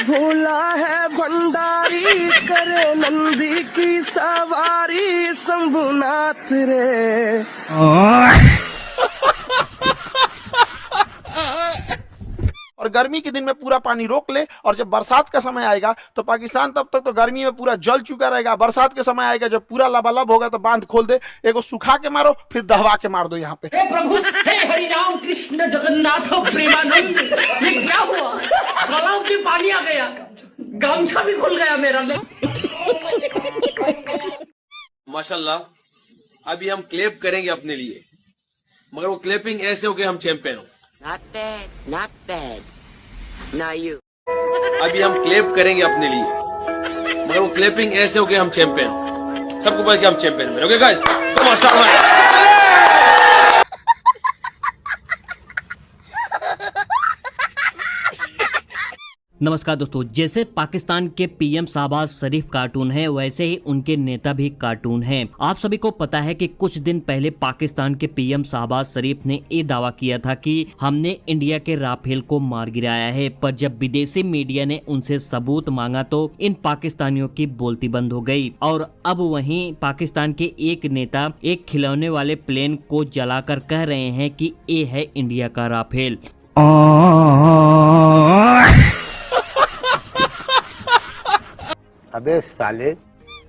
भोला है भंडारी, करे नंदी की सवारी शंभुनाथ रे। और गर्मी के दिन में पूरा पानी रोक ले, और जब बरसात का समय आएगा तो पाकिस्तान तब तक तो गर्मी में पूरा जल चुका रहेगा। बरसात के समय आएगा जब पूरा लबालब होगा तो बांध खोल दे, एगो सुखा के मारो फिर दहवा के मार दो यहाँ पे। हे प्रभु, हे हरि राम कृष्ण जगन्नाथ प्रेमानंद, ये क्या हुआ? तालाब में पानी आ गया, गामछा भी खुल गया मेरा। माशाल्लाह, अभी हम क्लेप करेंगे अपने लिए, मगर वो क्लेपिंग ऐसे हो कि हम चैंपियन हो। Not bad, not bad. Now you. अभी हम क्लेप करेंगे अपने लिए, मगर वो क्लेपिंग ऐसे हो कि हम चैंपियन हो। सबको पता कि हम चैंपियन हैं। ओके गाइस, माशाल्लाह। नमस्कार दोस्तों, जैसे पाकिस्तान के पीएम शहबाज शरीफ कार्टून है, वैसे ही उनके नेता भी कार्टून हैं। आप सभी को पता है कि कुछ दिन पहले पाकिस्तान के पीएम शहबाज शरीफ ने ये दावा किया था कि हमने इंडिया के राफेल को मार गिराया है, पर जब विदेशी मीडिया ने उनसे सबूत मांगा तो इन पाकिस्तानियों की बोलती बंद हो गई। और अब वहीं पाकिस्तान के एक नेता एक खिलौने वाले प्लेन को जलाकर कह रहे हैं कि ये है इंडिया का राफेल। अबे साले।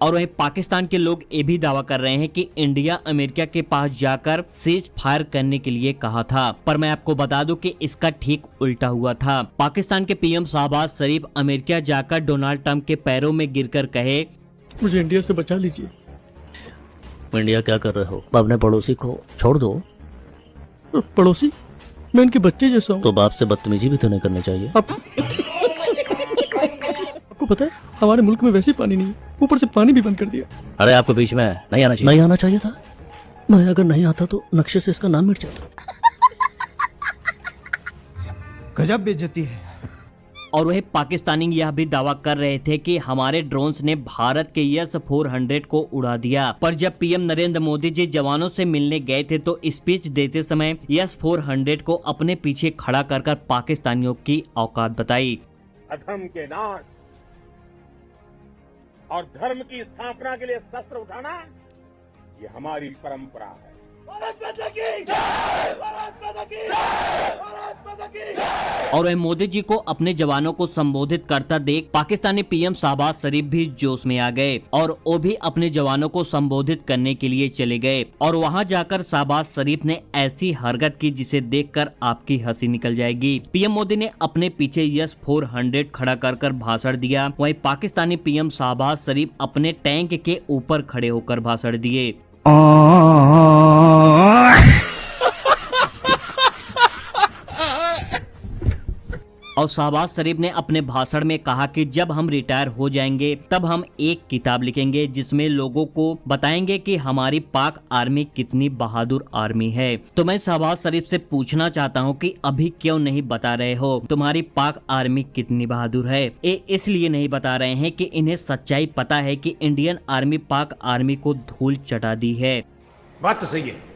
और वहीं पाकिस्तान के लोग ये भी दावा कर रहे हैं कि इंडिया अमेरिका के पास जाकर सीज फायर करने के लिए कहा था, पर मैं आपको बता दूं कि इसका ठीक उल्टा हुआ था। पाकिस्तान के पीएम शहबाज शरीफ अमेरिका जाकर डोनाल्ड ट्रंप के पैरों में गिरकर कहे, मुझे इंडिया से बचा लीजिए। इंडिया क्या कर रहे हो? अपने पड़ोसी को छोड़ दो। पड़ोसी? मैं इनके बच्चे जैसा हूँ। तो बाप से बदतमीजी भी तो नहीं करनी चाहिए। आपको पता है हमारे मुल्क में वैसे ही पानी नहीं है, ऊपर से पानी भी बंद कर दिया। अरे आपको बीच में नहीं आना चाहिए। नहीं आना चाहिए था। मैं अगर नहीं आता तो नक्शे से इसका नाम मिट जाता। गजब बेइज्जती है। और वही पाकिस्तानी यह भी दावा कर रहे थे कि हमारे ड्रोन्स ने भारत के यस-400 को उड़ा दिया। पर जब पीएम नरेंद्र मोदी जी जवानों से मिलने गए थे तो स्पीच देते समय यस-400 को अपने पीछे खड़ा कर पाकिस्तानियों की औकात बताई। अधर्म के नाश और धर्म की स्थापना के लिए शस्त्र उठाना, ये हमारी परंपरा है। और वह मोदी जी को अपने जवानों को संबोधित करता देख पाकिस्तानी पीएम शहबाज शरीफ भी जोश में आ गए और वो भी अपने जवानों को संबोधित करने के लिए चले गए। और वहां जाकर शहबाज शरीफ ने ऐसी हरकत की जिसे देखकर आपकी हंसी निकल जाएगी। पीएम मोदी ने अपने पीछे यस-400 खड़ा कर भाषण दिया, वहीं पाकिस्तानी पीएम शहबाज शरीफ अपने टैंक के ऊपर खड़े होकर भाषण दिए। और शहबाज शरीफ ने अपने भाषण में कहा कि जब हम रिटायर हो जाएंगे तब हम एक किताब लिखेंगे जिसमें लोगों को बताएंगे कि हमारी पाक आर्मी कितनी बहादुर आर्मी है। तो मैं शहबाज शरीफ से पूछना चाहता हूं कि अभी क्यों नहीं बता रहे हो तुम्हारी पाक आर्मी कितनी बहादुर है? ये इसलिए नहीं बता रहे हैं कि इन्हें सच्चाई पता है कि इंडियन आर्मी पाक आर्मी को धूल चटा दी है। बात तो सही है।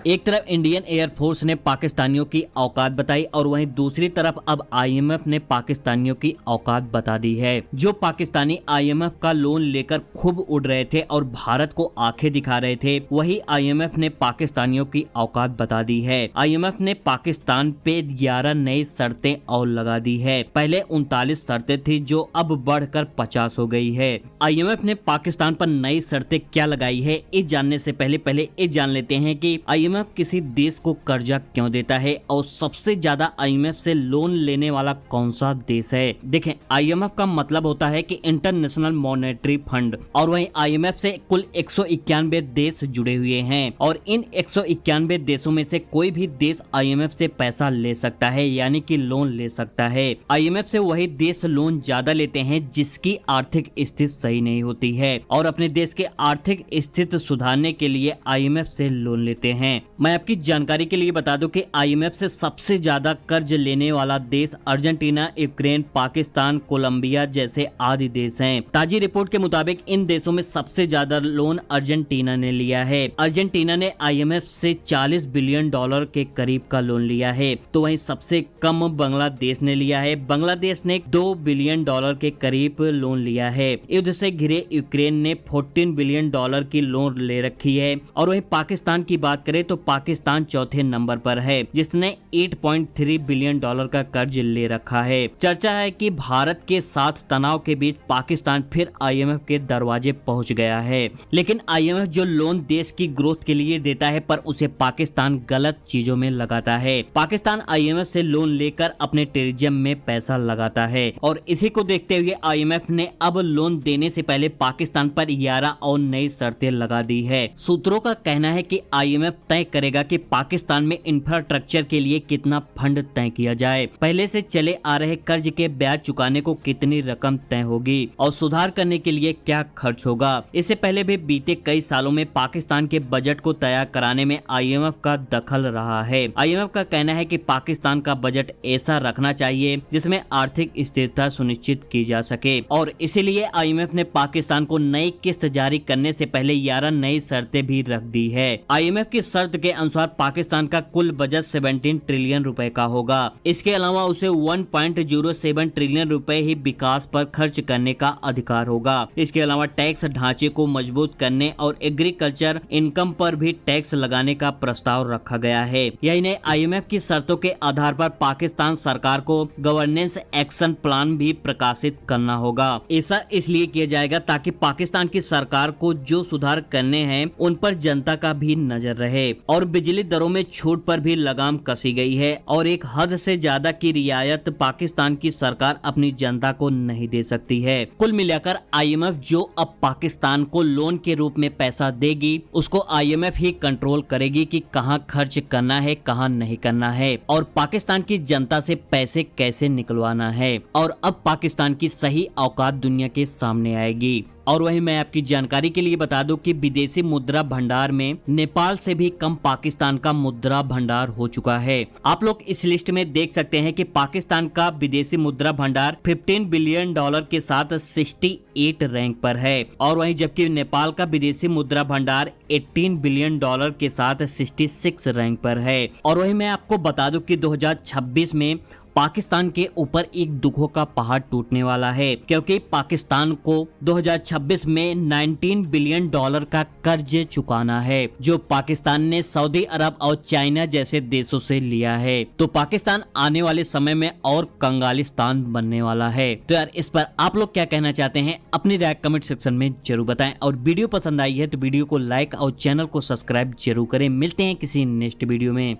एक तरफ इंडियन एयरफोर्स ने पाकिस्तानियों की औकात बताई और वहीं दूसरी तरफ अब आईएमएफ ने पाकिस्तानियों की औकात बता दी है। जो पाकिस्तानी आईएमएफ का लोन लेकर खूब उड़ रहे थे और भारत को आंखें दिखा रहे थे, वही आईएमएफ ने पाकिस्तानियों की औकात बता दी है। आईएमएफ ने पाकिस्तान पे 11 नई शर्तें और लगा दी है। पहले 39 शर्तें थी जो अब बढ़कर 50 हो गई है। आईएमएफ ने पाकिस्तान पर नई शर्तें क्या लगाई है, ये जानने से पहले ये जान लेते हैं कि आईएमएफ किसी देश को कर्जा क्यों देता है और सबसे ज्यादा आईएमएफ से लोन लेने वाला कौन सा देश है। देखें, आईएमएफ का मतलब होता है कि इंटरनेशनल मॉनेटरी फंड, और वहीं आईएमएफ से कुल 191 देश जुड़े हुए हैं और इन 191 देशों में से कोई भी देश आईएमएफ से पैसा ले सकता है, यानी कि लोन ले सकता है। आईएमएफ से वही देश लोन ज्यादा लेते हैं जिसकी आर्थिक स्थिति सही नहीं होती है और अपने देश के आर्थिक स्थिति सुधारने के लिए आईएमएफ से लोन लेते देते हैं। मैं आपकी जानकारी के लिए बता दूं कि IMF से सबसे ज्यादा कर्ज लेने वाला देश अर्जेंटीना, यूक्रेन, पाकिस्तान, कोलंबिया जैसे आदि देश हैं। ताजी रिपोर्ट के मुताबिक इन देशों में सबसे ज्यादा लोन अर्जेंटीना ने लिया है। अर्जेंटीना ने IMF से $40 बिलियन के करीब का लोन लिया है, तो वहीं सबसे कम बांग्लादेश ने लिया है। बांग्लादेश ने $2 बिलियन के करीब लोन लिया है। युद्ध से घिरे यूक्रेन ने $14 बिलियन की लोन ले रखी है। और वहीं पाकिस्तान की बात करें तो पाकिस्तान चौथे नंबर पर है, जिसने $8.3 बिलियन का कर्ज ले रखा है। चर्चा है कि भारत के साथ तनाव के बीच पाकिस्तान फिर IMF के दरवाजे पहुंच गया है। लेकिन IMF जो लोन देश की ग्रोथ के लिए देता है, पर उसे पाकिस्तान गलत चीजों में लगाता है। पाकिस्तान IMF से लोन लेकर अपने टूरिज्म में पैसा लगाता है, और इसी को देखते हुए IMF ने अब लोन देने से पहले पाकिस्तान पर 11 और नई शर्तें लगा दी है। सूत्रों का कहना है कि IMF तय करेगा कि पाकिस्तान में इंफ्रास्ट्रक्चर के लिए कितना फंड तय किया जाए, पहले से चले आ रहे कर्ज के ब्याज चुकाने को कितनी रकम तय होगी और सुधार करने के लिए क्या खर्च होगा। इससे पहले भी बीते कई सालों में पाकिस्तान के बजट को तैयार कराने में IMF का दखल रहा है। IMF का कहना है कि पाकिस्तान का बजट ऐसा रखना चाहिए जिसमें आर्थिक स्थिरता सुनिश्चित की जा सके, और इसीलिए IMF ने पाकिस्तान को नई किस्त जारी करने से पहले 11 नई शर्तें भी रख दी है। IMF की शर्त के अनुसार पाकिस्तान का कुल बजट 17 ट्रिलियन रुपए का होगा। इसके अलावा उसे 1.07 ट्रिलियन रुपए ही विकास पर खर्च करने का अधिकार होगा। इसके अलावा टैक्स ढांचे को मजबूत करने और एग्रीकल्चर इनकम पर भी टैक्स लगाने का प्रस्ताव रखा गया है। यही नहीं, IMF की शर्तों के आधार पर पाकिस्तान सरकार को गवर्नेंस एक्शन प्लान भी प्रकाशित करना होगा। ऐसा इसलिए किया जाएगा ताकि पाकिस्तान की सरकार को जो सुधार करने हैं उन पर जनता का भी नजर रहे। और बिजली दरों में छूट पर भी लगाम कसी गई है, और एक हद से ज्यादा की रियायत पाकिस्तान की सरकार अपनी जनता को नहीं दे सकती है। कुल मिलाकर IMF जो अब पाकिस्तान को लोन के रूप में पैसा देगी, उसको IMF ही कंट्रोल करेगी कि कहां खर्च करना है, कहां नहीं करना है, और पाकिस्तान की जनता से पैसे कैसे निकलवाना है। और अब पाकिस्तान की सही औकात दुनिया के सामने आएगी। और वहीं मैं आपकी जानकारी के लिए बता दूं कि विदेशी मुद्रा भंडार में नेपाल से भी कम पाकिस्तान का मुद्रा भंडार हो चुका है। आप लोग इस लिस्ट में देख सकते हैं कि पाकिस्तान का विदेशी मुद्रा भंडार $15 बिलियन के साथ 68 रैंक पर है, और वहीं जबकि नेपाल का विदेशी मुद्रा भंडार $18 बिलियन के साथ 66 रैंक पर है। और वहीं मैं आपको बता दूं कि 2026 में पाकिस्तान के ऊपर एक दुखों का पहाड़ टूटने वाला है, क्योंकि पाकिस्तान को 2026 में $19 बिलियन का कर्ज चुकाना है, जो पाकिस्तान ने सऊदी अरब और चाइना जैसे देशों से लिया है। तो पाकिस्तान आने वाले समय में और कंगालिस्तान बनने वाला है। तो यार, इस पर आप लोग क्या कहना चाहते हैं, अपनी राय कमेंट सेक्शन में जरूर बताएं। और वीडियो पसंद आई है तो वीडियो को लाइक और चैनल को सब्सक्राइब जरूर करें। मिलते हैं किसी नेक्स्ट वीडियो में।